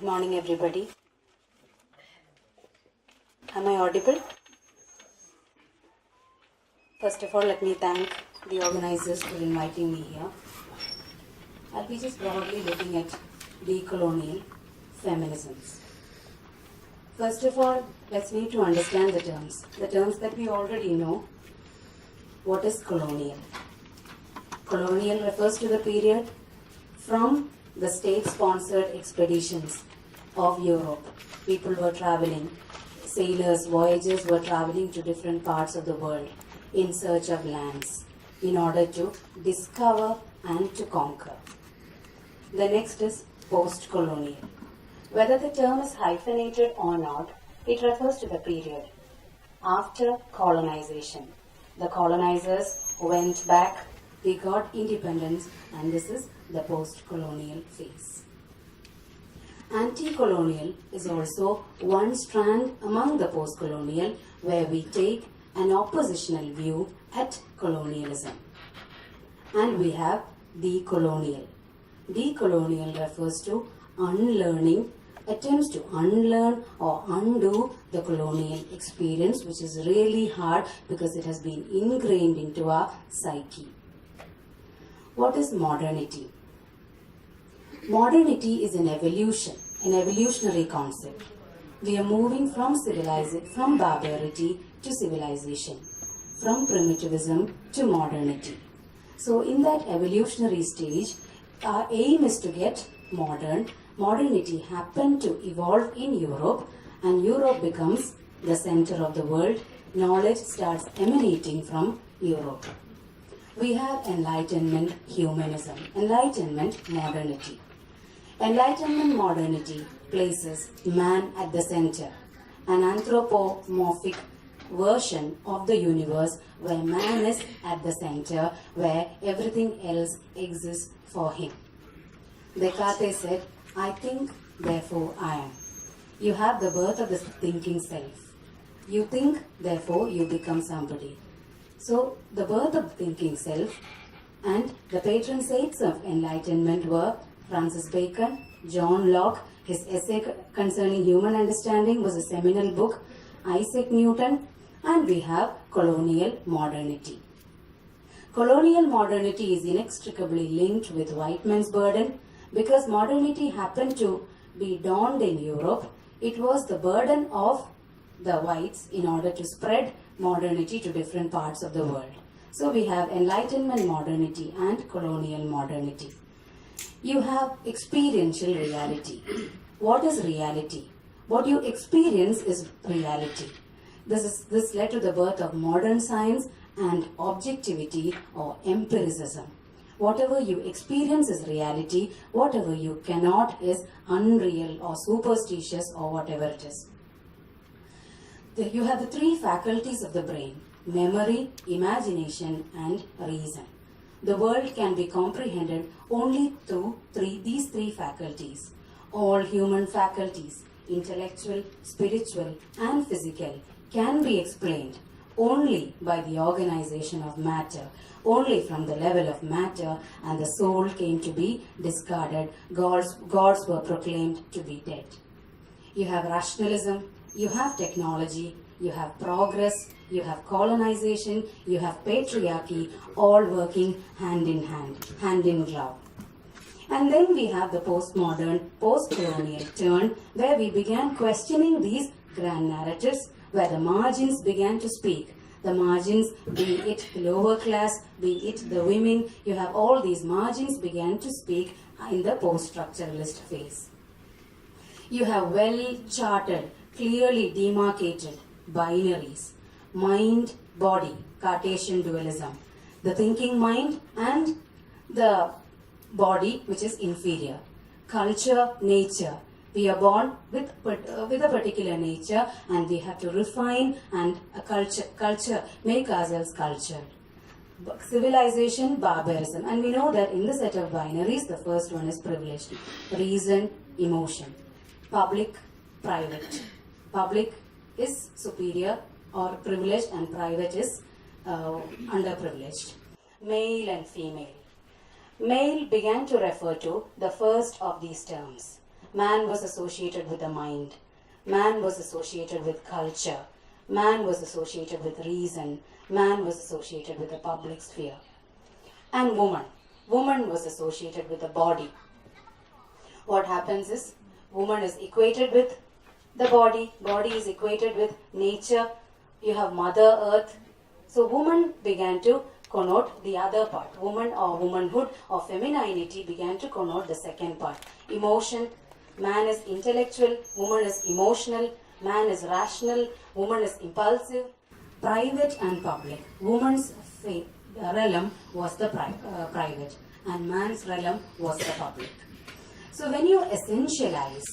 Good morning, everybody. Am I audible? First of all, let me thank the organizers for inviting me here. I'll be just broadly looking at de-colonial feminisms. First of all, let's need to understand the terms that we already know. What is colonial? Colonial refers to the period from the state-sponsored expeditions of Europe. People were traveling, sailors, voyagers were traveling to different parts of the world in search of lands in order to discover and to conquer. The next is post-colonial. Whether the term is hyphenated or not, it refers to the period after colonization. The colonizers went back, they got independence, and this is the post-colonial phase. Anti-colonial is also one strand among the post-colonial where we take an oppositional view at colonialism. And we have de-colonial. De-colonial refers to unlearning, attempts to unlearn or undo the colonial experience, which is really hard because it has been ingrained into our psyche. What is modernity? Modernity is an evolution, an evolutionary concept. We are moving from barbarity to civilization, from primitivism to modernity. So in that evolutionary stage, our aim is to get modern. Modernity happened to evolve in Europe, and Europe becomes the center of the world. Knowledge starts emanating from Europe. We have Enlightenment humanism, Enlightenment modernity. Enlightenment modernity places man at the center, an anthropomorphic version of the universe where man is at the center, where everything else exists for him. Descartes said, I think, therefore I am. You have the birth of the thinking self. You think, therefore you become somebody. So, the birth of the thinking self and the patron saints of enlightenment were Francis Bacon, John Locke. His essay concerning human understanding was a seminal book, Isaac Newton, and we have colonial modernity. Colonial modernity is inextricably linked with white man's burden because modernity happened to be dawned in Europe. It was the burden of the whites in order to spread modernity to different parts of the world. So we have Enlightenment modernity and colonial modernity. You have experiential reality. What is reality? What you experience is reality. This led to the birth of modern science and objectivity or empiricism. Whatever you experience is reality. Whatever you cannot is unreal or superstitious or whatever it is. You have the three faculties of the brain: memory, imagination, and reason. The world can be comprehended only through these three faculties. All human faculties, intellectual, spiritual, and physical, can be explained only by the organization of matter. Only from the level of matter, and the soul came to be discarded. Gods were proclaimed to be dead. You have rationalism, you have technology, you have progress, you have colonization, you have patriarchy, all working hand in hand, hand in glove. And then we have the postmodern, post-colonial turn, where we began questioning these grand narratives, where the margins began to speak. The margins, be it lower class, be it the women, you have all these margins began to speak in the post-structuralist phase. You have well-charted, clearly demarcated binaries: mind, body, Cartesian dualism, the thinking mind and the body, which is inferior, culture, nature. We are born with a particular nature, and we have to refine and culture, make ourselves cultured. Civilization, barbarism, and we know that in the set of binaries, the first one is privileged: reason, emotion. Public, private. Public is superior or privileged, and private is underprivileged. Male and female. Male began to refer to the first of these terms. man was associated with the mind. Man was associated with culture. Man was associated with reason. Man was associated with the public sphere. And woman. Woman was associated with the body. What happens is, woman is equated with the body. Body is equated with nature. You have Mother Earth. So woman began to connote the other part. Woman or womanhood or femininity began to connote the second part. Emotion. Man is intellectual. Woman is emotional. Man is rational. Woman is impulsive. Private and public. Woman's realm was the private, and man's realm was the public. So when you essentialize,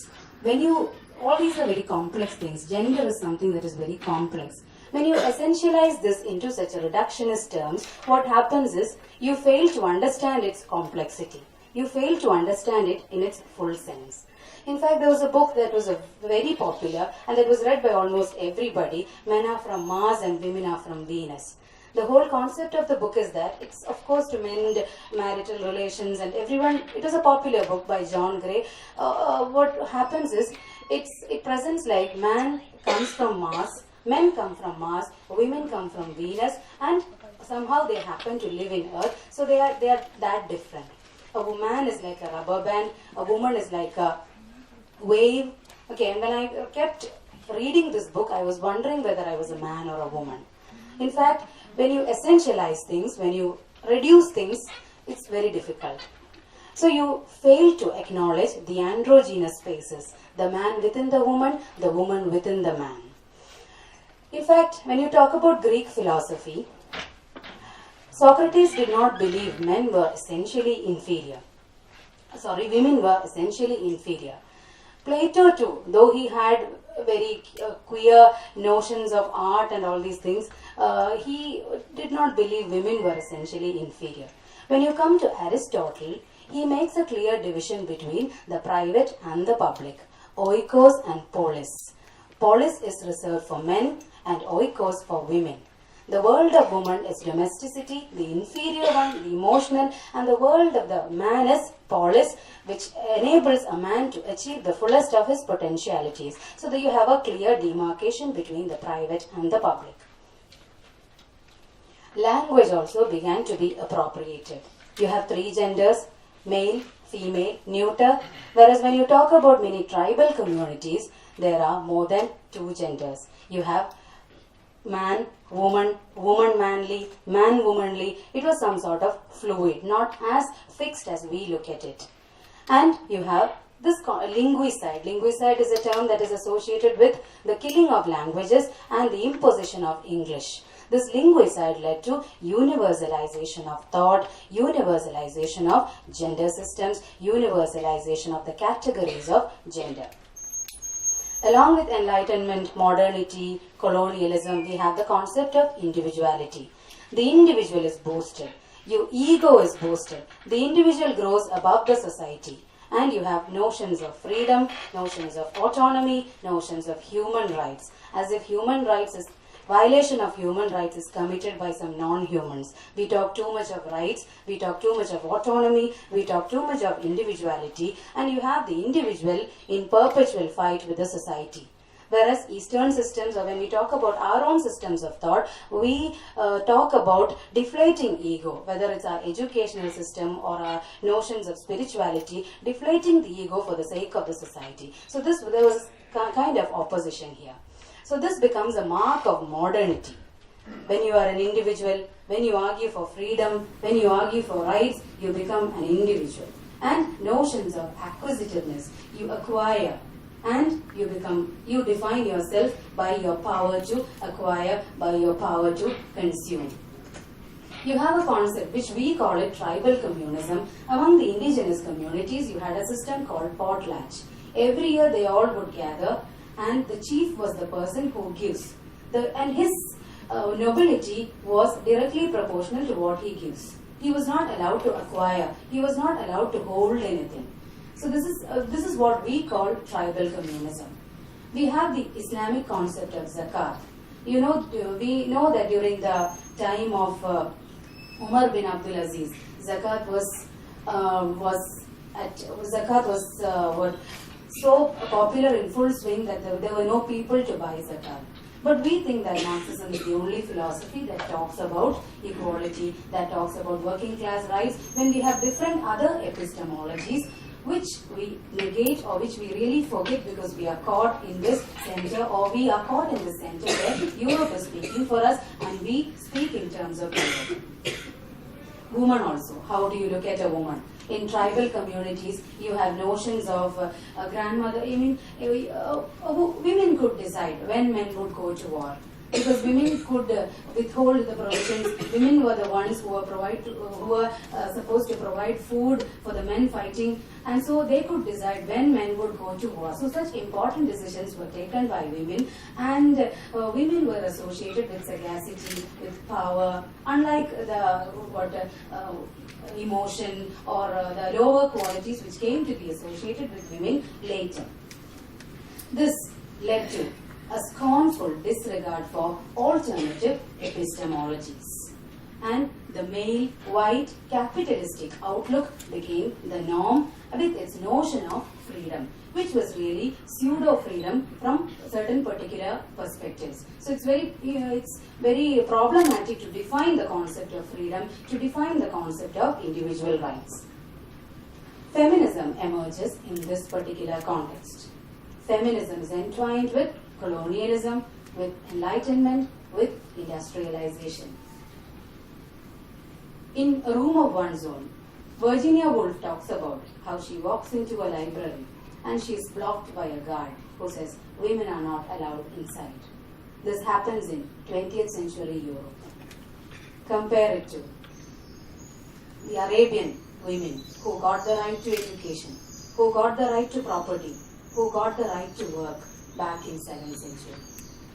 all these are very complex things. Gender is something that is very complex. When you essentialize this into such a reductionist terms, what happens is you fail to understand its complexity. You fail to understand it in its full sense. In fact, there was a book that was very popular and that was read by almost everybody. Men are from Mars and women are from Venus. The whole concept of the book is that it's of course to mend marital relations and everyone. It was a popular book by John Gray. What happens is it presents like man comes from Mars, men come from Mars, women come from Venus, and somehow they happen to live in Earth. So they are that different. A man is like a rubber band. A woman is like a wave. Okay, and when I kept reading this book, I was wondering whether I was a man or a woman. In fact, when you essentialize things, when you reduce things, it's very difficult. So you fail to acknowledge the androgynous spaces, the man within the woman within the man. In fact, when you talk about Greek philosophy, Socrates did not believe men were essentially inferior. Women were essentially inferior. Plato too, though he had very queer notions of art and all these things, he did not believe women were essentially inferior. When you come to Aristotle, he makes a clear division between the private and the public, oikos and polis. Polis is reserved for men and oikos for women. The world of woman is domesticity, the inferior one, the emotional, and the world of the man is polis, which enables a man to achieve the fullest of his potentialities. So that you have a clear demarcation between the private and the public. Language also began to be appropriated. You have 3 genders, male, female, neuter, whereas when you talk about many tribal communities, there are more than 2 genders. You have man, woman, woman manly, man womanly. It was some sort of fluid, not as fixed as we look at it. And you have this linguicide. Linguicide is a term that is associated with the killing of languages and the imposition of English. This linguicide led to universalization of thought, universalization of gender systems, universalization of the categories of gender. Along with enlightenment, modernity, colonialism, we have the concept of individuality. The individual is boosted. Your ego is boosted. The individual grows above the society. And you have notions of freedom, notions of autonomy, notions of human rights. As if violation of human rights is committed by some non-humans. We talk too much of rights, we talk too much of autonomy, we talk too much of individuality, and you have the individual in perpetual fight with the society. Whereas Eastern systems, or when we talk about our own systems of thought, we talk about deflating ego, whether it's our educational system or our notions of spirituality, deflating the ego for the sake of the society. So there was kind of opposition here. So this becomes a mark of modernity. When you are an individual, when you argue for freedom, when you argue for rights, you become an individual. And notions of acquisitiveness, you acquire, and you define yourself by your power to acquire, by your power to consume. You have a concept which we call it tribal communism. Among the indigenous communities, you had a system called potlatch. Every year they all would gather, and the chief was the person who gives. And his nobility was directly proportional to what he gives. He was not allowed to acquire. He was not allowed to hold anything. So this is what we call tribal communism. We have the Islamic concept of zakat. We know that during the time of Umar bin Abdul Aziz, zakat was so popular in full swing that there were no people to buy zakat. But we think that Marxism is the only philosophy that talks about equality, that talks about working class rights, when we have different other epistemologies which we negate or which we really forget because we are caught in this center, or we are caught in the center where Europe is speaking for us and we speak in terms of Europe. Woman also. How do you look at a woman? In tribal communities, you have notions of a grandmother. I mean, women could decide when men would go to war. Because women could withhold the provisions. Women were the ones who were supposed to provide food for the men fighting, and so they could decide when men would go to war. So such important decisions were taken by women, and women were associated with sagacity, with power, unlike the emotion or the lower qualities which came to be associated with women later. This led to a scornful disregard for alternative epistemologies. And the male, white, capitalistic outlook became the norm with its notion of freedom, which was really pseudo-freedom from certain particular perspectives. So it's very problematic to define the concept of freedom, to define the concept of individual rights. Feminism emerges in this particular context. Feminism is entwined with colonialism, with enlightenment, with industrialization. In A Room of One's Own, Virginia Woolf talks about how she walks into a library and she is blocked by a guard who says women are not allowed inside. This happens in 20th century Europe. Compare it to the Arabian women who got the right to education, who got the right to property, who got the right to work back in 7th century.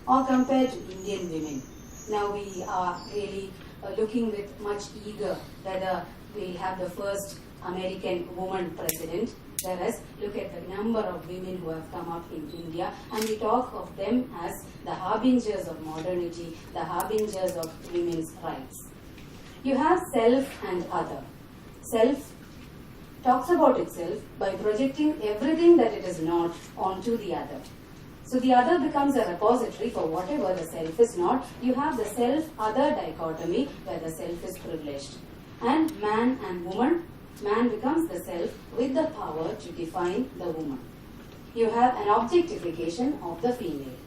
Or compared to Indian women. Now we are really looking with much eager whether we have the first American woman president, whereas look at the number of women who have come up in India, and we talk of them as the harbingers of modernity, the harbingers of women's rights. You have self and other. Self talks about itself by projecting everything that it is not onto the other. So the other becomes a repository for whatever the self is not. You have the self-other dichotomy where the self is privileged. And man and woman, man becomes the self with the power to define the woman. You have an objectification of the female.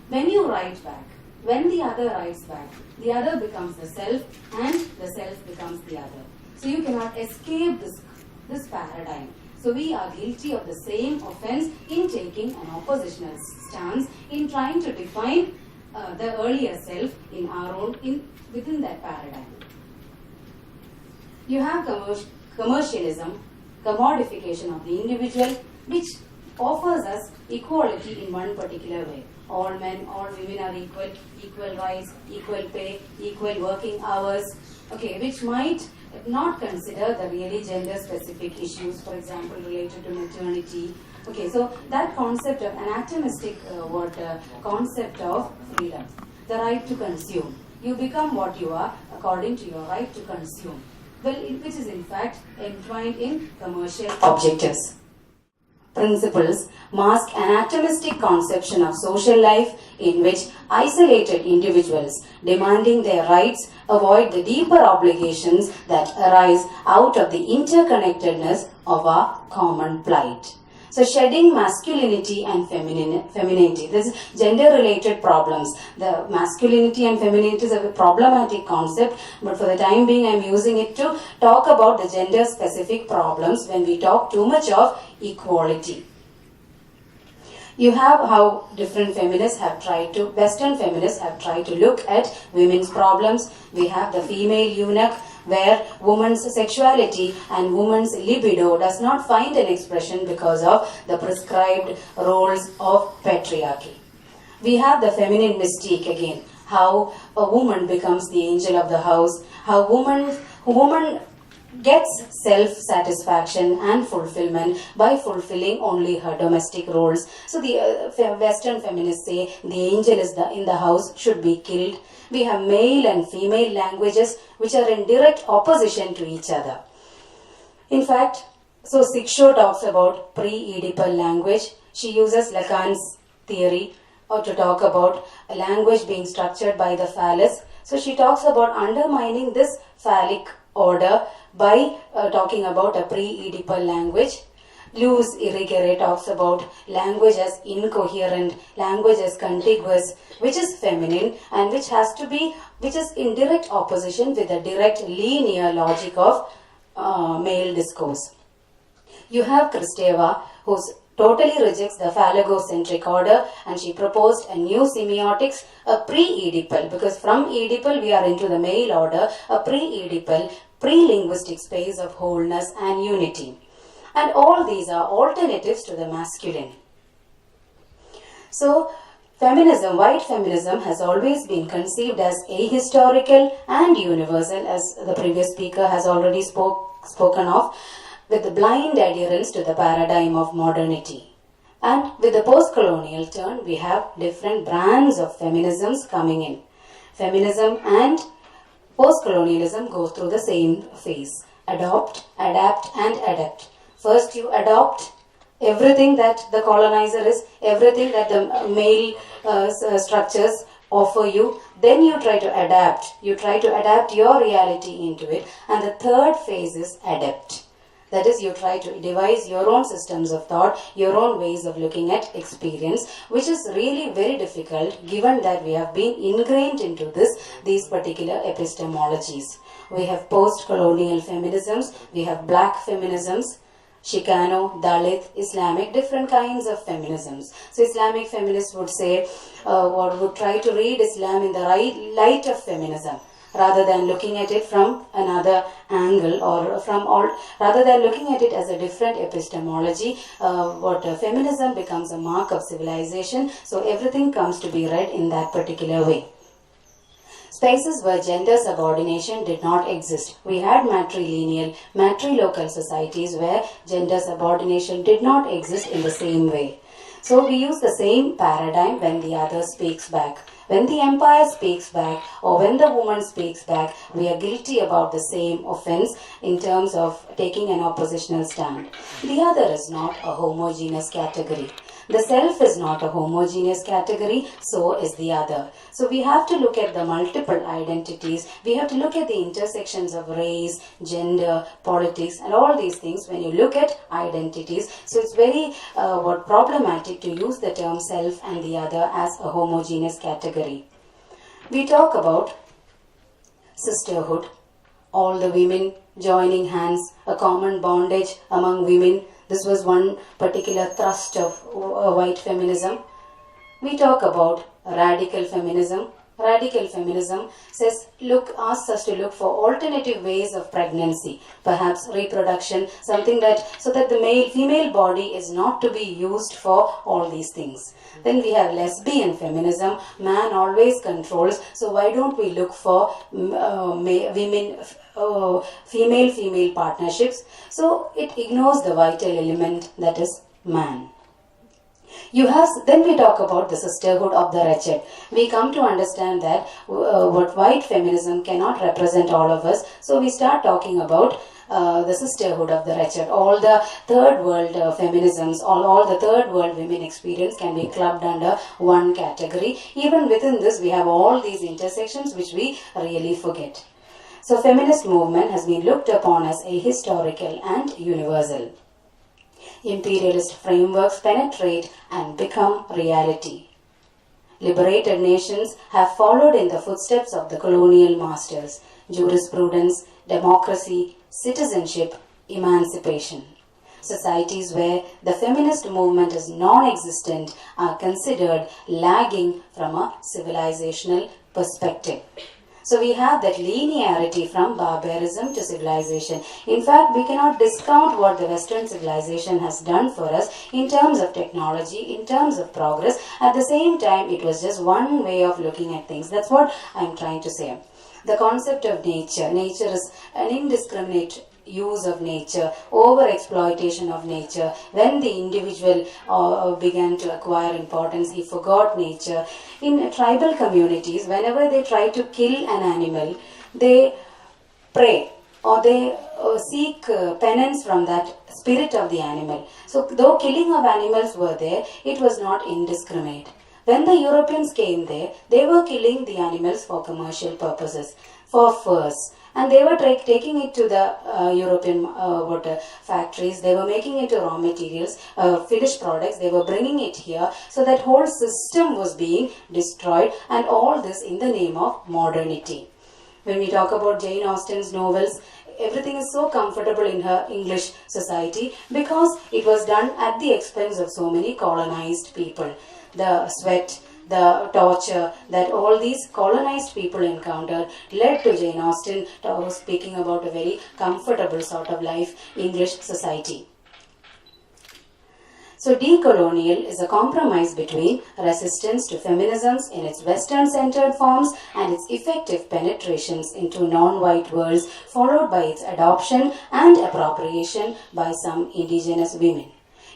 When you write back, when the other writes back, the other becomes the self and the self becomes the other. So you cannot escape this paradigm. So we are guilty of the same offense in taking an oppositional stance, in trying to define the earlier self in our own, within that paradigm. You have commercialism, commodification of the individual, which offers us equality in one particular way. All men, all women are equal, equal rights, equal pay, equal working hours, okay, which might not consider the really gender-specific issues, for example, related to maternity. Okay, so that concept of anatomistic concept of freedom, the right to consume. You become what you are according to your right to consume, which is in fact entwined in commercial objectives. Principles mask an atomistic conception of social life in which isolated individuals demanding their rights avoid the deeper obligations that arise out of the interconnectedness of our common plight. So shedding masculinity and femininity, this is gender-related problems. The masculinity and femininity is a problematic concept, but for the time being I am using it to talk about the gender-specific problems when we talk too much of equality. You have how different feminists have tried to, Western feminists have tried to look at women's problems. We have the female eunuch, where woman's sexuality and woman's libido does not find an expression because of the prescribed roles of patriarchy. We have the feminine mystique again, how a woman becomes the angel of the house, how woman gets self-satisfaction and fulfillment by fulfilling only her domestic roles. So the Western feminists say the angel is in the house should be killed. We have male and female languages which are in direct opposition to each other. In fact, So Siksho talks about pre-Oedipal language. She uses Lacan's theory to talk about a language being structured by the phallus. So she talks about undermining this phallic order by talking about a pre-Oedipal language. Luz Irigaray talks about language as incoherent, language as contiguous, which is feminine and which is in direct opposition with the direct linear logic of male discourse. You have Kristeva, who totally rejects the phallogocentric order, and she proposed a new semiotics, a pre-Oedipal, because from Oedipal we are into the male order, a pre-Oedipal, pre-linguistic space of wholeness and unity. And all these are alternatives to the masculine. So, feminism, white feminism, has always been conceived as ahistorical and universal, as the previous speaker has already spoken of, with the blind adherence to the paradigm of modernity. And with the post-colonial turn, we have different brands of feminisms coming in. Feminism and post-colonialism go through the same phase. Adopt, adapt and adapt. First you adopt everything that the colonizer is, everything that the male structures offer you. Then you try to adapt. You try to adapt your reality into it. And the third phase is adapt. That is, you try to devise your own systems of thought, your own ways of looking at experience, which is really very difficult given that we have been ingrained into these particular epistemologies. We have post-colonial feminisms, we have black feminisms, Chicano, Dalit, Islamic, different kinds of feminisms. So Islamic feminists would say, would try to read Islam in the light of feminism, rather than looking at it from another angle, or rather than looking at it as a different epistemology. Feminism becomes a mark of civilization, so everything comes to be read in that particular way. Spaces where gender subordination did not exist. We had matrilineal, matrilocal societies where gender subordination did not exist in the same way. So we use the same paradigm when the other speaks back. When the empire speaks back, or when the woman speaks back, we are guilty about the same offense in terms of taking an oppositional stand. The other is not a homogeneous category. The self is not a homogeneous category, so is the other. So we have to look at the multiple identities. We have to look at the intersections of race, gender, politics, and all these things when you look at identities. So it's very problematic to use the term self and the other as a homogeneous category. We talk about sisterhood, all the women joining hands, a common bondage among women. This was one particular thrust of white feminism. We talk about radical feminism. Radical feminism asks us to look for alternative ways of pregnancy, perhaps reproduction, something so that the female body is not to be used for all these things. Then we have lesbian feminism. Man always controls, so why don't we look for female partnerships? So it ignores the vital element, that is man. Then we talk about the sisterhood of the wretched. We come to understand that what white feminism cannot represent all of us, so we start talking about the sisterhood of the wretched. All the third world feminisms, all the third world women experience can be clubbed under one category. Even within this, we have all these intersections which we really forget. So feminist movement has been looked upon as ahistorical and universal. Imperialist frameworks penetrate and become reality. Liberated nations have followed in the footsteps of the colonial masters: jurisprudence, democracy, citizenship, emancipation. Societies where the feminist movement is non-existent are considered lagging from a civilizational perspective. So we have that linearity from barbarism to civilization. In fact, we cannot discount what the Western civilization has done for us in terms of technology, in terms of progress. At the same time, it was just one way of looking at things. That's what I'm trying to say. The concept of nature. Nature is an indiscriminate use of nature, over-exploitation of nature. When the individual began to acquire importance, he forgot nature. In tribal communities, whenever they try to kill an animal, they pray. or they seek penance from that spirit of the animal. So though killing of animals were there, it was not indiscriminate. When the Europeans came there, they were killing the animals for commercial purposes, for furs. And they were taking it to the European factories. They were making it to raw materials, finished products. They were bringing it here. So that whole system was being destroyed, and all this in the name of modernity. When we talk about Jane Austen's novels, everything is so comfortable in her English society because it was done at the expense of so many colonized people. The sweat, the torture that all these colonized people encountered led to Jane Austen speaking about a very comfortable sort of life, English society. So decolonial is a compromise between resistance to feminisms in its Western-centered forms and its effective penetrations into non-white worlds, followed by its adoption and appropriation by some indigenous women.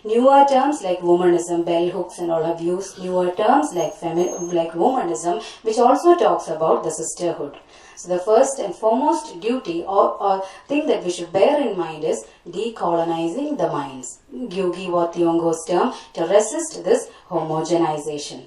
Newer terms like womanism, bell hooks and all have used newer terms like womanism, which also talks about the sisterhood. So the first and foremost duty or thing that we should bear in mind is decolonizing the minds. Gyugi Wa Thiong'o's term, to resist this homogenization.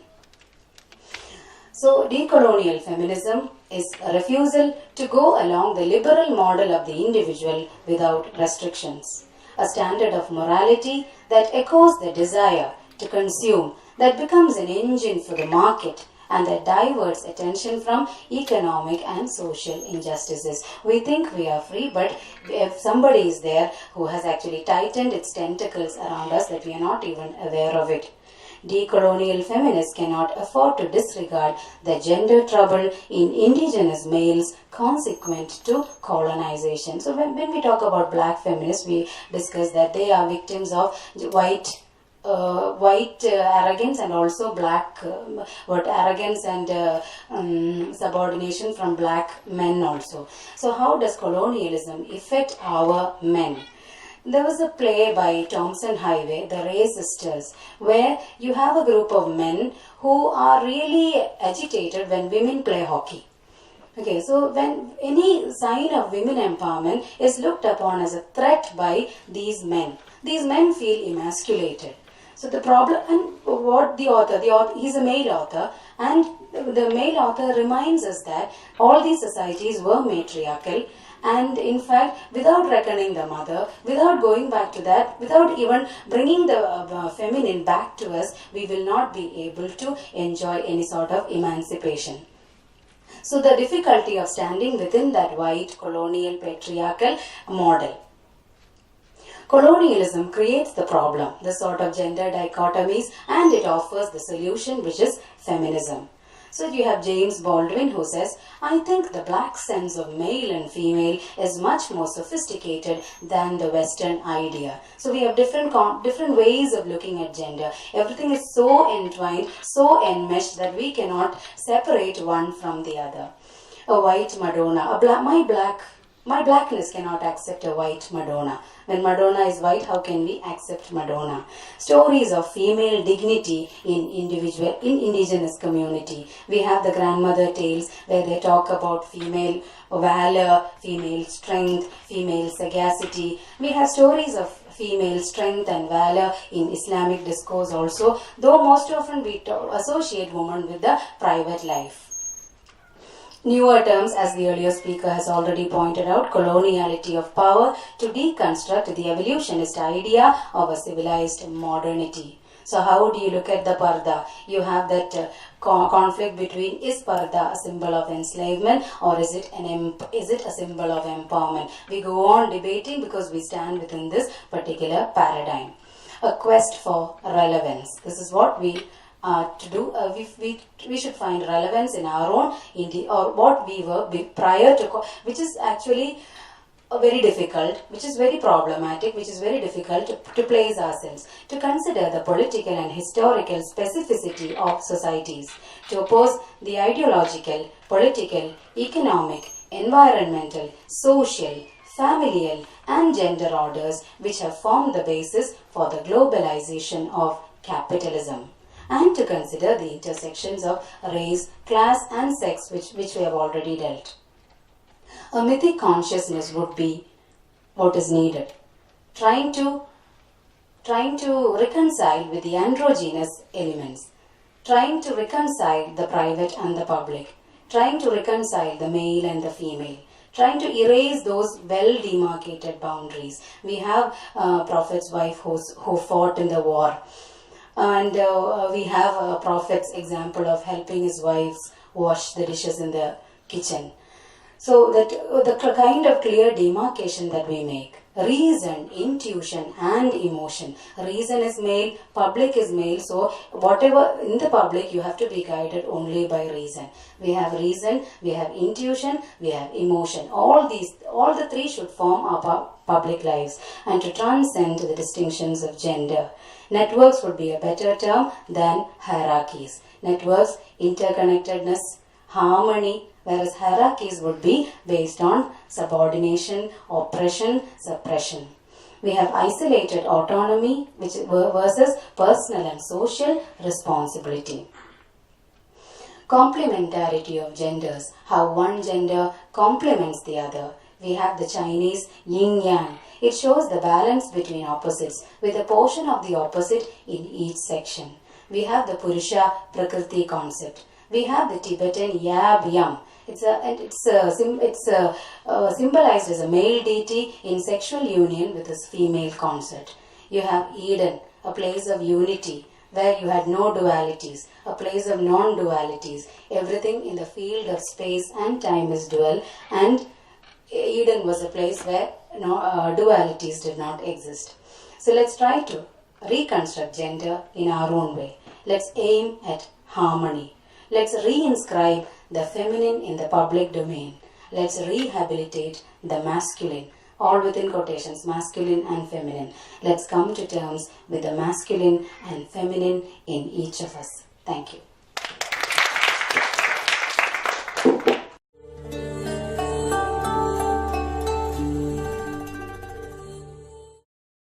So decolonial feminism is a refusal to go along the liberal model of the individual without restrictions. A standard of morality that echoes the desire to consume, that becomes an engine for the market, and that diverts attention from economic and social injustices. We think we are free, but if somebody is there who has actually tightened its tentacles around us, that we are not even aware of it. Decolonial feminists cannot afford to disregard the gender trouble in indigenous males consequent to colonization. So when we talk about black feminists, we discuss that they are victims of white arrogance and also black arrogance and subordination from black men also. So how does colonialism affect our men? There was a play by Thompson Highway, The Ray Sisters, where you have a group of men who are really agitated when women play hockey. Okay, so when any sign of women empowerment is looked upon as a threat by these men feel emasculated. So the problem, and what the author, he's a male author, and the male author reminds us that all these societies were matriarchal, and in fact, without reckoning the mother, without going back to that, without even bringing the feminine back to us, we will not be able to enjoy any sort of emancipation. So the difficulty of standing within that white colonial patriarchal model. Colonialism creates the problem, the sort of gender dichotomies, and it offers the solution, which is feminism. So you have James Baldwin who says, I think the black sense of male and female is much more sophisticated than the Western idea. So we have different ways of looking at gender. Everything is so entwined, so enmeshed that we cannot separate one from the other. A white Madonna, my blackness cannot accept a white Madonna. When Madonna is white, how can we accept Madonna? Stories of female dignity in indigenous community. We have the grandmother tales where they talk about female valor, female strength, female sagacity. We have stories of female strength and valor in Islamic discourse also, though most often we associate women with the private life. Newer terms, as the earlier speaker has already pointed out, coloniality of power, to deconstruct the evolutionist idea of a civilized modernity. So how do you look at the parda? You have that conflict between, is parda a symbol of enslavement or is it a symbol of empowerment? We go on debating because we stand within this particular paradigm. A quest for relevance. This is what we to do. We should find relevance in our own or what we were prior to, which is actually very difficult, which is very problematic, which is very difficult to place ourselves, to consider the political and historical specificity of societies, to oppose the ideological, political, economic, environmental, social, familial and gender orders which have formed the basis for the globalization of capitalism, and to consider the intersections of race, class and sex which we have already dealt. A mythic consciousness would be what is needed. Trying to reconcile with the androgynous elements, trying to reconcile the private and the public, trying to reconcile the male and the female, trying to erase those well demarcated boundaries. We have Prophet's wife who fought in the war, and we have a Prophet's example of helping his wives wash the dishes in the kitchen. So that the kind of clear demarcation that we make, reason, intuition and emotion. Reason is male, public is male, so whatever in the public you have to be guided only by reason. We have reason, we have intuition, we have emotion. All the three should form our public lives, and to transcend the distinctions of gender. Networks would be a better term than hierarchies. Networks, interconnectedness, harmony, whereas hierarchies would be based on subordination, oppression, suppression. We have isolated autonomy versus personal and social responsibility. Complementarity of genders, how one gender complements the other. We have the Chinese yin-yang. It shows the balance between opposites with a portion of the opposite in each section. We have the Purusha Prakriti concept. We have the Tibetan Yab-Yam. It's symbolized as a male deity in sexual union with his female consort. You have Eden, a place of unity where you had no dualities, a place of non-dualities. Everything in the field of space and time is dual, and Eden was a place where dualities did not exist. So let's try to reconstruct gender in our own way. Let's aim at harmony. Let's reinscribe the feminine in the public domain. Let's rehabilitate the masculine, all within quotations, masculine and feminine. Let's come to terms with the masculine and feminine in each of us. Thank you.